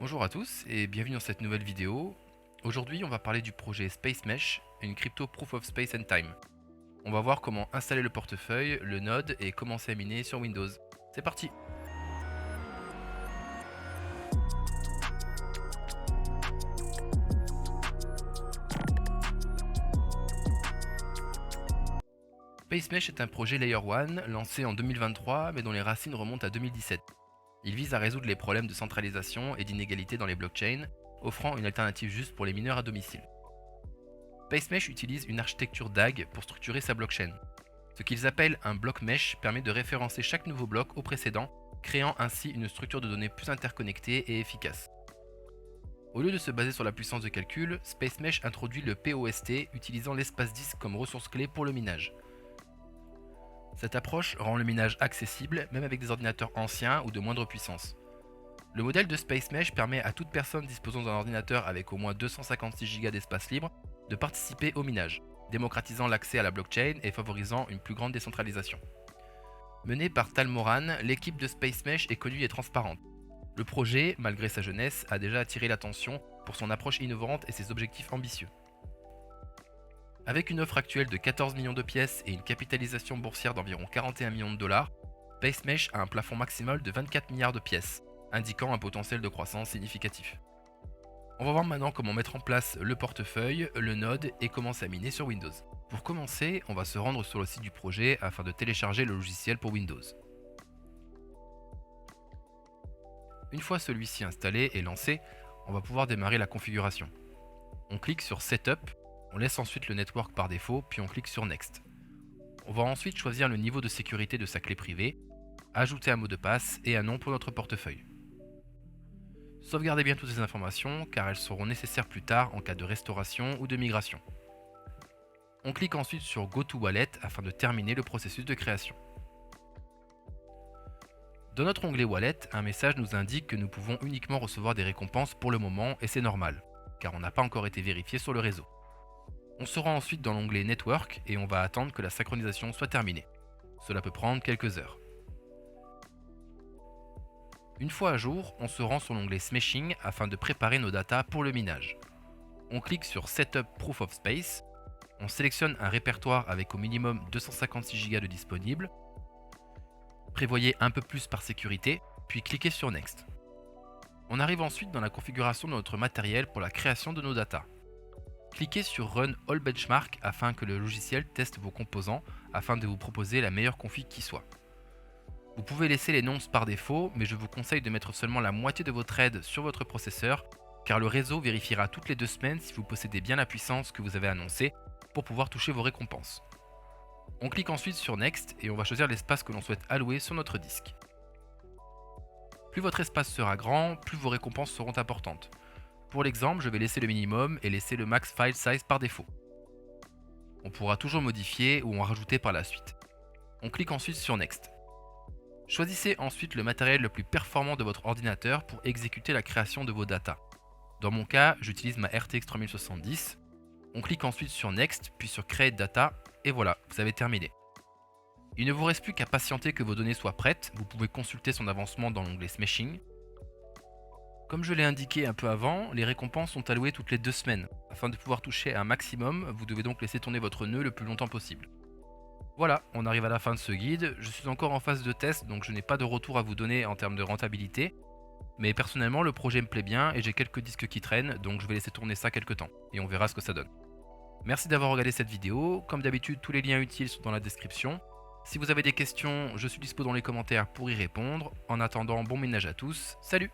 Bonjour à tous et bienvenue dans cette nouvelle vidéo. Aujourd'hui on va parler du projet Space Mesh, une crypto Proof of Space and Time. On va voir comment installer le portefeuille, le node et commencer à miner sur Windows. C'est parti! Space Mesh est un projet Layer 1 lancé en 2023 mais dont les racines remontent à 2017. Il vise à résoudre les problèmes de centralisation et d'inégalité dans les blockchains, offrant une alternative juste pour les mineurs à domicile. Space Mesh utilise une architecture DAG pour structurer sa blockchain. Ce qu'ils appellent un block mesh permet de référencer chaque nouveau bloc au précédent, créant ainsi une structure de données plus interconnectée et efficace. Au lieu de se baser sur la puissance de calcul, Space Mesh introduit le POST utilisant l'espace disque comme ressource clé pour le minage. Cette approche rend le minage accessible même avec des ordinateurs anciens ou de moindre puissance. Le modèle de Space Mesh permet à toute personne disposant d'un ordinateur avec au moins 256 Go d'espace libre de participer au minage, démocratisant l'accès à la blockchain et favorisant une plus grande décentralisation. Menée par Tal Moran, l'équipe de Space Mesh est connue et transparente. Le projet, malgré sa jeunesse, a déjà attiré l'attention pour son approche innovante et ses objectifs ambitieux. Avec une offre actuelle de 14 millions de pièces et une capitalisation boursière d'environ 41 millions de dollars, Space Mesh a un plafond maximal de 24 milliards de pièces, indiquant un potentiel de croissance significatif. On va voir maintenant comment mettre en place le portefeuille, le node et commencer à miner sur Windows. Pour commencer, on va se rendre sur le site du projet afin de télécharger le logiciel pour Windows. Une fois celui-ci installé et lancé, on va pouvoir démarrer la configuration. On clique sur Setup, on laisse ensuite le network par défaut, puis on clique sur Next. On va ensuite choisir le niveau de sécurité de sa clé privée, ajouter un mot de passe et un nom pour notre portefeuille. Sauvegardez bien toutes ces informations car elles seront nécessaires plus tard en cas de restauration ou de migration. On clique ensuite sur Go to Wallet afin de terminer le processus de création. Dans notre onglet Wallet, un message nous indique que nous pouvons uniquement recevoir des récompenses pour le moment et c'est normal, car on n'a pas encore été vérifié sur le réseau. On se rend ensuite dans l'onglet Network et on va attendre que la synchronisation soit terminée. Cela peut prendre quelques heures. Une fois à jour, on se rend sur l'onglet Smashing afin de préparer nos datas pour le minage. On clique sur Setup Proof of Space, on sélectionne un répertoire avec au minimum 256 Go de disponible, prévoyez un peu plus par sécurité, puis cliquez sur Next. On arrive ensuite dans la configuration de notre matériel pour la création de nos datas. Cliquez sur Run All Benchmark afin que le logiciel teste vos composants afin de vous proposer la meilleure config qui soit. Vous pouvez laisser les nonces par défaut, mais je vous conseille de mettre seulement la moitié de vos threads sur votre processeur, car le réseau vérifiera toutes les 2 semaines si vous possédez bien la puissance que vous avez annoncée pour pouvoir toucher vos récompenses. On clique ensuite sur Next et on va choisir l'espace que l'on souhaite allouer sur notre disque. Plus votre espace sera grand, plus vos récompenses seront importantes. Pour l'exemple, je vais laisser le minimum et laisser le max file size par défaut. On pourra toujours modifier ou en rajouter par la suite. On clique ensuite sur Next. Choisissez ensuite le matériel le plus performant de votre ordinateur pour exécuter la création de vos datas. Dans mon cas, j'utilise ma RTX 3070. On clique ensuite sur Next, puis sur Create Data, et voilà, vous avez terminé. Il ne vous reste plus qu'à patienter que vos données soient prêtes, vous pouvez consulter son avancement dans l'onglet Smashing. Comme je l'ai indiqué un peu avant, les récompenses sont allouées toutes les 2 semaines. Afin de pouvoir toucher un maximum, vous devez donc laisser tourner votre nœud le plus longtemps possible. Voilà, on arrive à la fin de ce guide. Je suis encore en phase de test, donc je n'ai pas de retour à vous donner en termes de rentabilité. Mais personnellement, le projet me plaît bien et j'ai quelques disques qui traînent, donc je vais laisser tourner ça quelques temps, et on verra ce que ça donne. Merci d'avoir regardé cette vidéo. Comme d'habitude, tous les liens utiles sont dans la description. Si vous avez des questions, je suis dispo dans les commentaires pour y répondre. En attendant, bon ménage à tous. Salut!